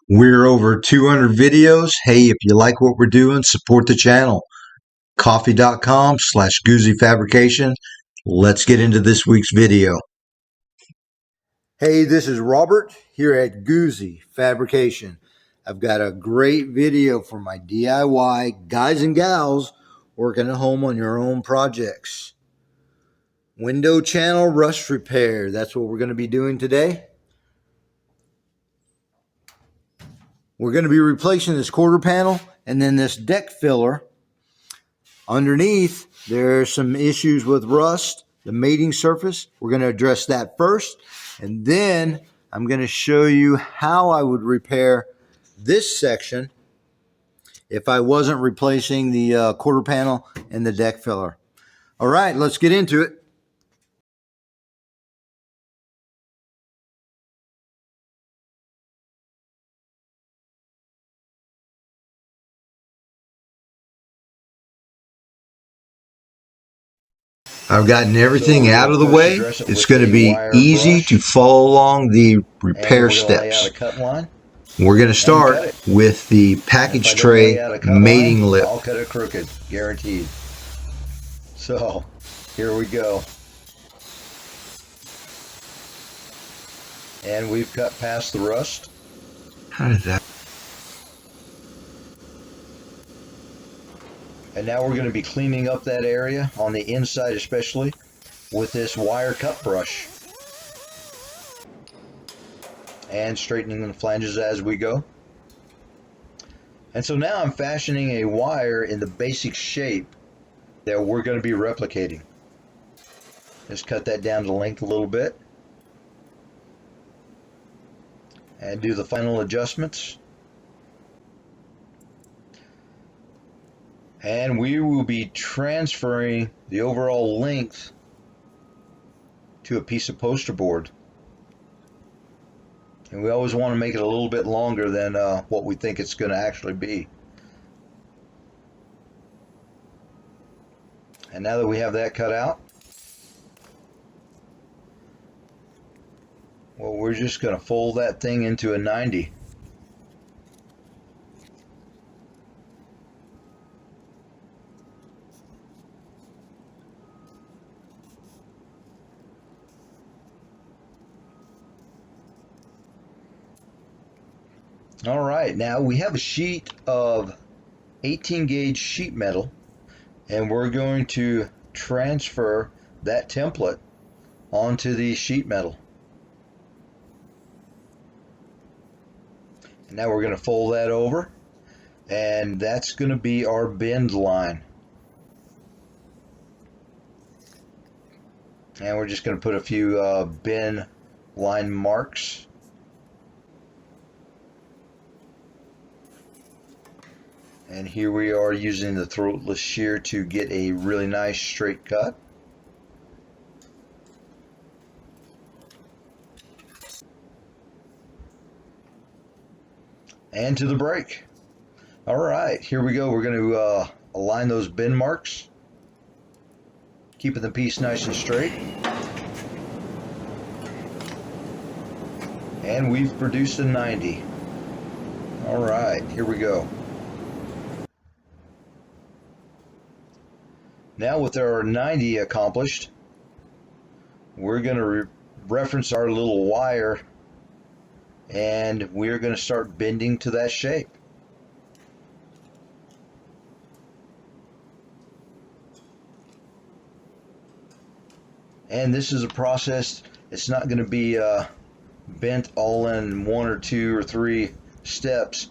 We're over 200 videos. Hey, if you like what we're doing, support the channel. Coffee.com/Goozy Fabrication. Let's get into this week's video. Hey, this is Robert here at Goozy Fabrication. I've got a great video for my DIY guys and gals working at home on your own projects. Window channel rust repair. That's what we're going to be doing today. We're going to be replacing this quarter panel and then this deck filler. Underneath, there's some issues with rust, the mating surface. We're going to address that first, and then I'm going to show you how I would repair this section if I wasn't replacing the quarter panel and the deck filler. All right, let's get into it. I've gotten everything out of the way. It's going to be easy to follow along the repair steps. We're going to start with the package tray mating lip. I'll cut it crooked, guaranteed. So, here we go. And we've cut past the rust. How did that? And now we're going to be cleaning up that area, on the inside especially, with this wire cut brush. And straightening the flanges as we go. And so now I'm fashioning a wire in the basic shape that we're going to be replicating. Just cut that down to length a little bit. And do the final adjustments. And we will be transferring the overall length to a piece of poster board. And we always want to make it a little bit longer than what we think it's going to actually be. And now that we have that cut out, well, we're just going to fold that thing into a 90. All right, now we have a sheet of 18 gauge sheet metal, and we're going to transfer that template onto the sheet metal. And now we're going to fold that over, and that's going to be our bend line. And we're just going to put a few bend line marks. And here we are using the throatless shear to get a really nice straight cut. And to the break. All right, here we go. We're going to align those bend marks, keeping the piece nice and straight. And we've produced a 90. All right, here we go. Now with our 90 accomplished, we're going to reference our little wire, and we're going to start bending to that shape. And this is a process. It's not going to be bent all in 1 or 2 or 3 steps.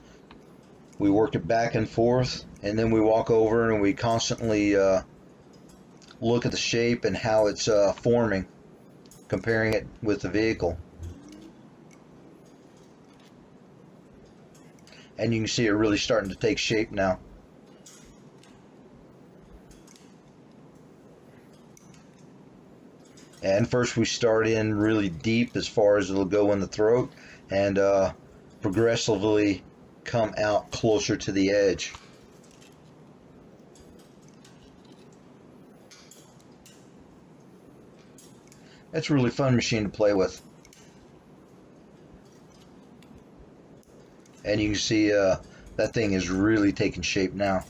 We work it back and forth, and then we walk over and we constantly look at the shape and how it's forming, comparing it with the vehicle. And you can see it really starting to take shape now. And first we start in really deep as far as it'll go in the throat, and progressively come out closer to the edge. It's a really fun machine to play with. And you can see that thing is really taking shape now.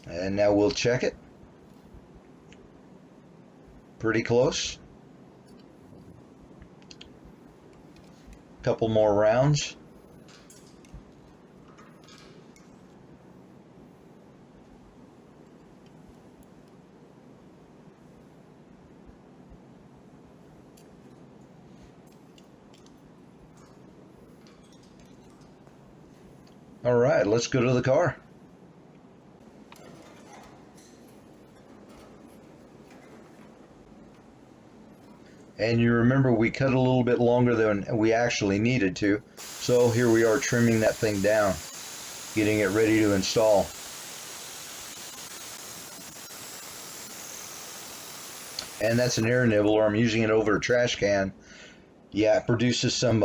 And now we'll check it. Pretty close. Couple more rounds. All right, let's go to the car. And you remember we cut a little bit longer than we actually needed to. So here we are trimming that thing down, getting it ready to install. And that's an air nibbler. I'm using it over a trash can. Yeah, it produces some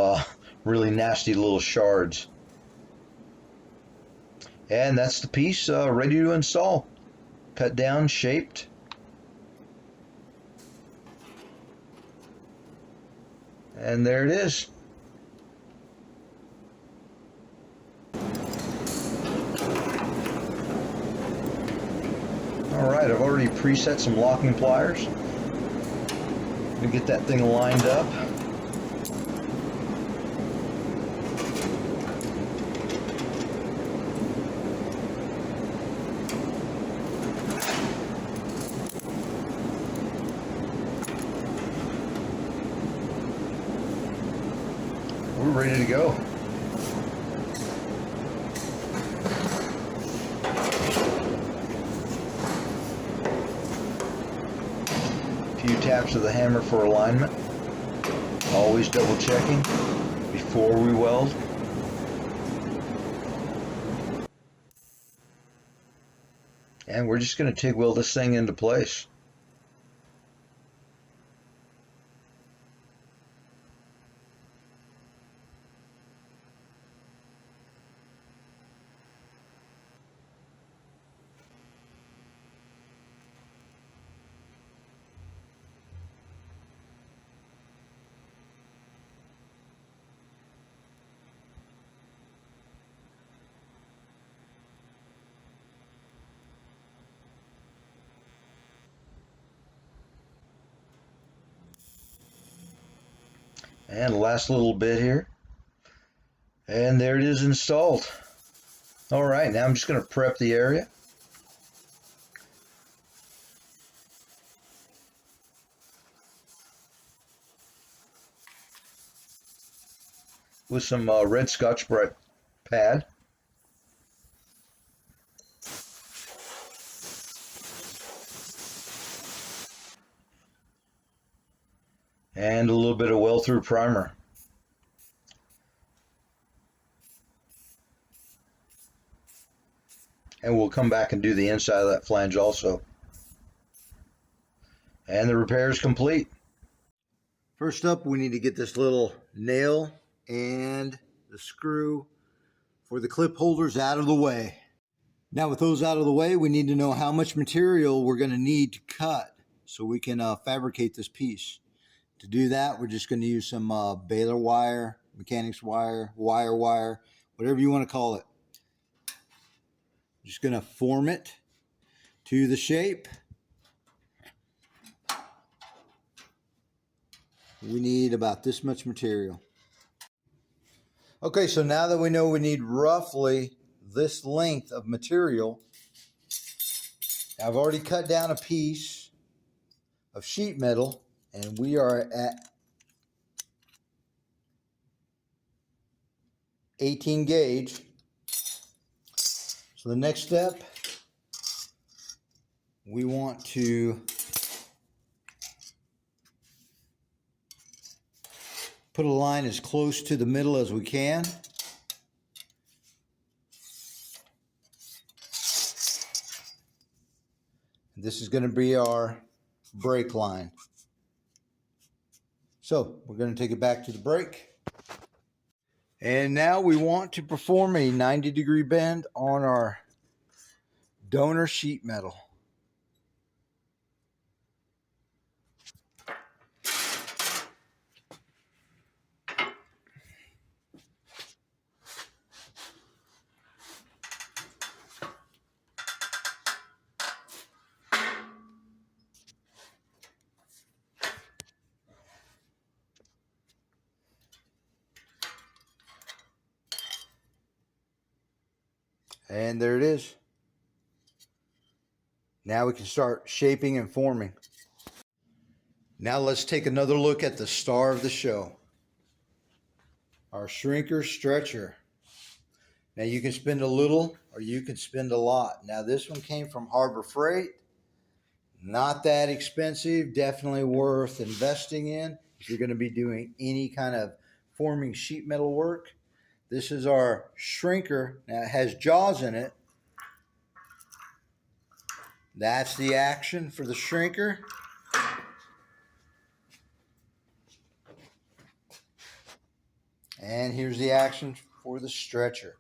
really nasty little shards. And that's the piece ready to install. Cut down, shaped. And there it is. All right, I've already preset some locking pliers to get that thing lined up. We're ready to go. A few taps of the hammer for alignment. Always double checking before we weld. And we're just going to TIG weld this thing into place. And last little bit here. And there it is installed. All right, now I'm just going to prep the area. With some red Scotch-Brite pad. And a little bit of well-through primer. And we'll come back and do the inside of that flange also. And the repair is complete. First up, we need to get this little nail and the screw for the clip holders out of the way. Now with those out of the way, we need to know how much material we're going to need to cut so we can fabricate this piece. To do that, we're just going to use some baler wire, mechanics wire, wire, whatever you want to call it. Just going to form it to the shape. We need about this much material. Okay, so now that we know we need roughly this length of material, I've already cut down a piece of sheet metal, and we are at 18 gauge. So the next step, we want to put a line as close to the middle as we can. This is going to be our brake line. So we're going to take it back to the brake. And now we want to perform a 90-degree bend on our donor sheet metal. And there it is. Now we can start shaping and forming. Now let's take another look at the star of the show, our shrinker stretcher. Now you can spend a little or you can spend a lot. Now this one came from Harbor Freight. Not that expensive, definitely worth investing in if you're going to be doing any kind of forming sheet metal work. This is our shrinker. Now it has jaws in it. That's the action for the shrinker. And here's the action for the stretcher.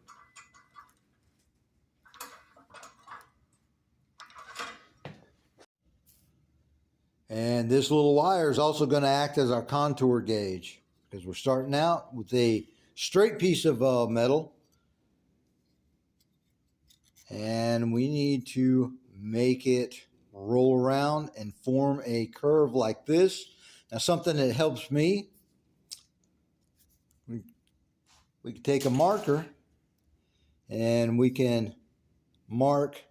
And this little wire is also going to act as our contour gauge because we're starting out with a straight piece of metal. And we need to make it roll around and form a curve like this. Now something that helps me, we can take a marker and we can mark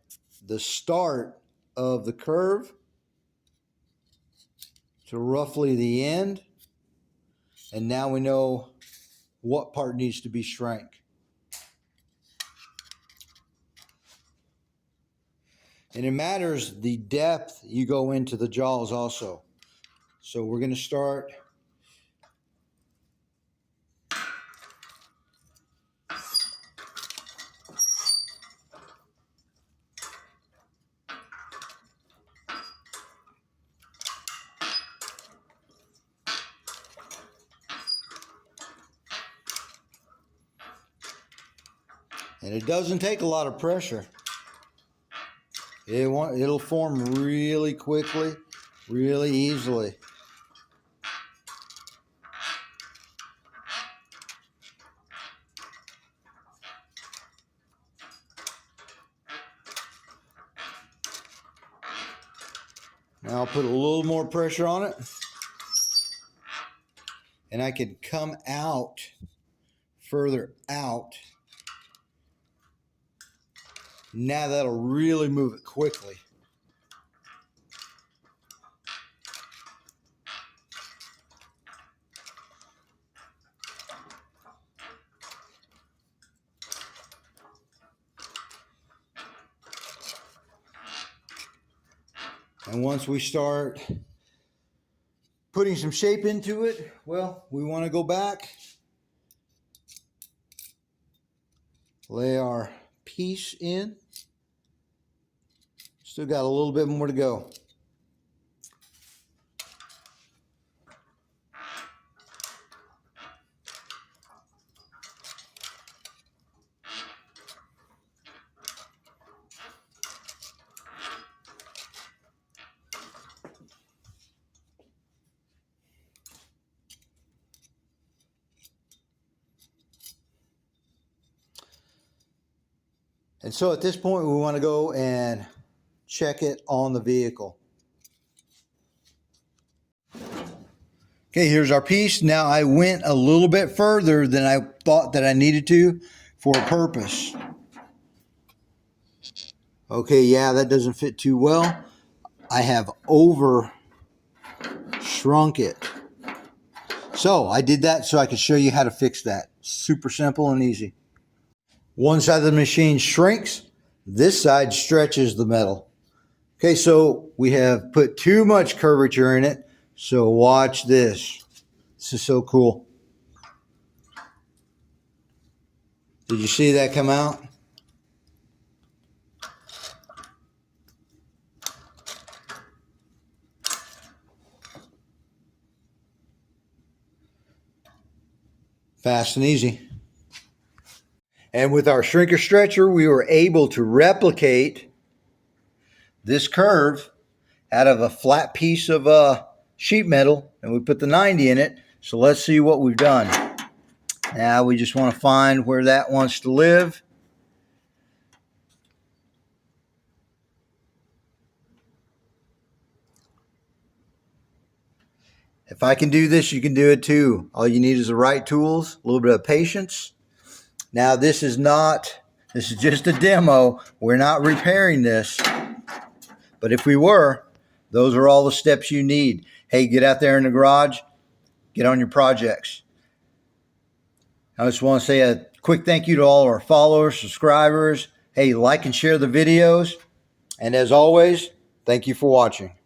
the start of the curve to roughly the end. And now we know what part needs to be shrank. And it matters the depth you go into the jaws also. So we're going to start and it doesn't take a lot of pressure. It'll form really quickly, really easily. Now I'll put a little more pressure on it. And I can come out, further out. Now that'll really move it quickly. And once we start putting some shape into it, well, we want to go back, lay our piece in. Still got a little bit more to go. And so at this point, we want to go and check it on the vehicle. Okay, here's our piece. Now I went a little bit further than I thought that I needed to for a purpose. Okay, yeah, that doesn't fit too well. I have over shrunk it. So I did that so I could show you how to fix that. Super simple and easy. One side of the machine shrinks. This side stretches the metal. Okay, so we have put too much curvature in it. So watch this. This is so cool. Did you see that come out? Fast and easy. And with our shrinker stretcher, we were able to replicate this curve out of a flat piece of sheet metal, and we put the 90 in it. So let's see what we've done. Now we just want to find where that wants to live. If I can do this, you can do it too. All you need is the right tools, a little bit of patience. Now this is not This is just a demo. We're not repairing this. But if we were, those are all the steps you need. Hey, get out there in the garage. Get on your projects. I just want to say a quick thank you to all our followers, subscribers. Hey, like and share the videos. And as always, thank you for watching.